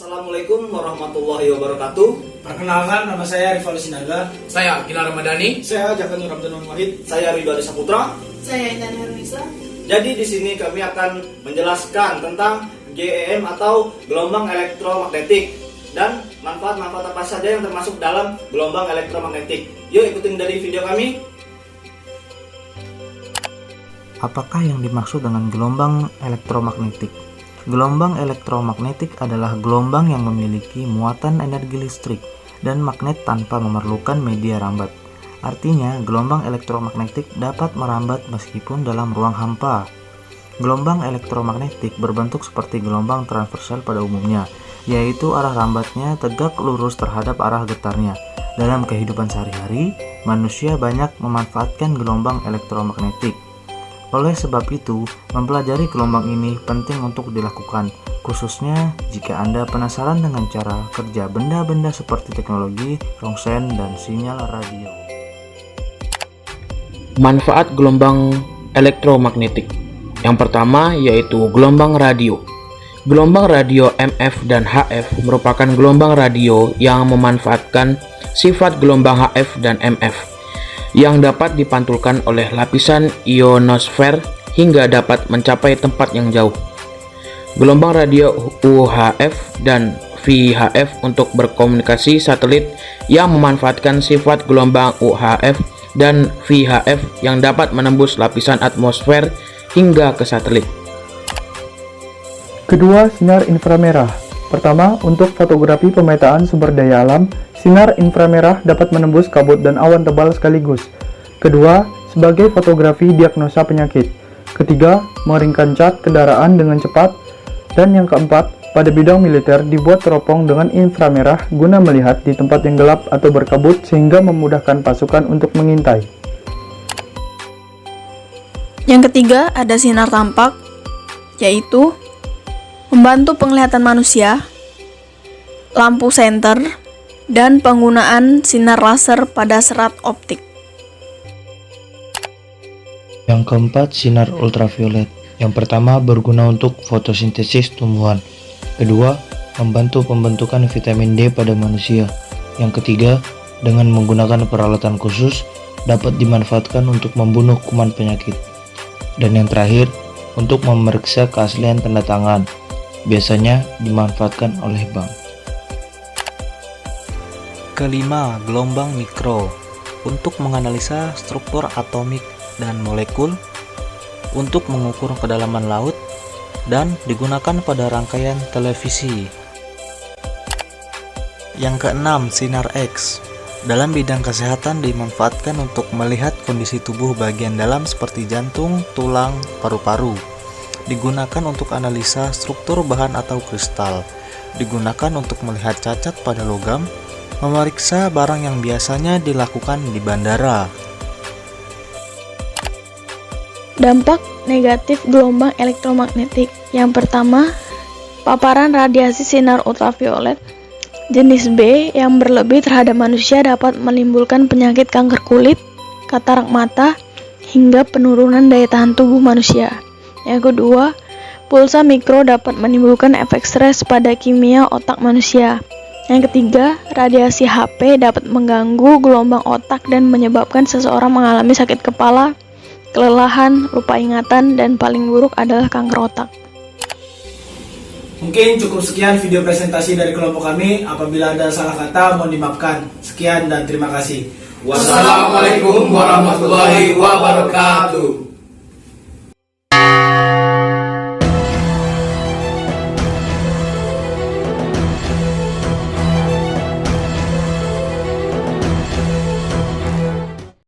Assalamualaikum warahmatullahi wabarakatuh. Perkenalkan, nama saya Rivaldi Sinaga. Saya Gilar Ramadhani. Saya Jaka Nur Abdul Wahid. Saya Ridho Adi Saputra. Saya Intan Hermisa. Jadi di sini kami akan menjelaskan tentang GEM atau gelombang elektromagnetik dan manfaat-manfaat apa saja yang termasuk dalam gelombang elektromagnetik. Yuk ikutin dari video kami. Apakah yang dimaksud dengan gelombang elektromagnetik? Gelombang elektromagnetik adalah gelombang yang memiliki muatan energi listrik dan magnet tanpa memerlukan media rambat. Artinya, gelombang elektromagnetik dapat merambat meskipun dalam ruang hampa. Gelombang elektromagnetik berbentuk seperti gelombang transversal pada umumnya, yaitu arah rambatnya tegak lurus terhadap arah getarnya. Dalam kehidupan sehari-hari, manusia banyak memanfaatkan gelombang elektromagnetik. Oleh sebab itu, mempelajari gelombang ini penting untuk dilakukan, khususnya jika Anda penasaran dengan cara kerja benda-benda seperti teknologi, rongsen, dan sinyal radio. Manfaat gelombang elektromagnetik. Yang pertama yaitu gelombang radio. Gelombang radio MF dan HF merupakan gelombang radio yang memanfaatkan sifat gelombang HF dan MF yang dapat dipantulkan oleh lapisan ionosfer hingga dapat mencapai tempat yang jauh. Gelombang radio UHF dan VHF untuk berkomunikasi satelit yang memanfaatkan sifat gelombang UHF dan VHF yang dapat menembus lapisan atmosfer hingga ke satelit. Kedua, sinar inframerah. Pertama, untuk fotografi pemetaan sumber daya alam, sinar inframerah dapat menembus kabut dan awan tebal sekaligus. Kedua, sebagai fotografi diagnosa penyakit. Ketiga, mengeringkan cat kendaraan dengan cepat. Dan yang keempat, pada bidang militer dibuat teropong dengan inframerah guna melihat di tempat yang gelap atau berkabut sehingga memudahkan pasukan untuk mengintai. Yang ketiga ada sinar tampak, yaitu membantu penglihatan manusia, lampu senter, dan penggunaan sinar laser pada serat optik. Yang keempat, sinar ultraviolet. Yang pertama, berguna untuk fotosintesis tumbuhan. Kedua, membantu pembentukan vitamin D pada manusia. Yang ketiga, dengan menggunakan peralatan khusus, dapat dimanfaatkan untuk membunuh kuman penyakit. Dan yang terakhir, untuk memeriksa keaslian tanda tangan. Biasanya dimanfaatkan oleh bank. Kelima, gelombang mikro untuk menganalisa struktur atomik dan molekul, untuk mengukur kedalaman laut, dan digunakan pada rangkaian televisi. Yang keenam, sinar X. Dalam bidang kesehatan dimanfaatkan untuk melihat kondisi tubuh bagian dalam seperti jantung, tulang, paru-paru. Digunakan untuk analisa struktur bahan atau kristal. Digunakan untuk melihat cacat pada logam, memeriksa barang yang biasanya dilakukan di bandara. Dampak negatif gelombang elektromagnetik. Yang pertama, paparan radiasi sinar ultraviolet jenis B yang berlebih terhadap manusia dapat menimbulkan penyakit kanker kulit, katarak mata, hingga penurunan daya tahan tubuh manusia. Yang kedua, pulsa mikro dapat menimbulkan efek stres pada kimia otak manusia. Yang ketiga, radiasi HP dapat mengganggu gelombang otak dan menyebabkan seseorang mengalami sakit kepala, kelelahan, lupa ingatan, dan paling buruk adalah kanker otak. Mungkin cukup sekian video presentasi dari kelompok kami. Apabila ada salah kata, mohon dimaafkan. Sekian dan terima kasih. Wassalamualaikum warahmatullahi wabarakatuh.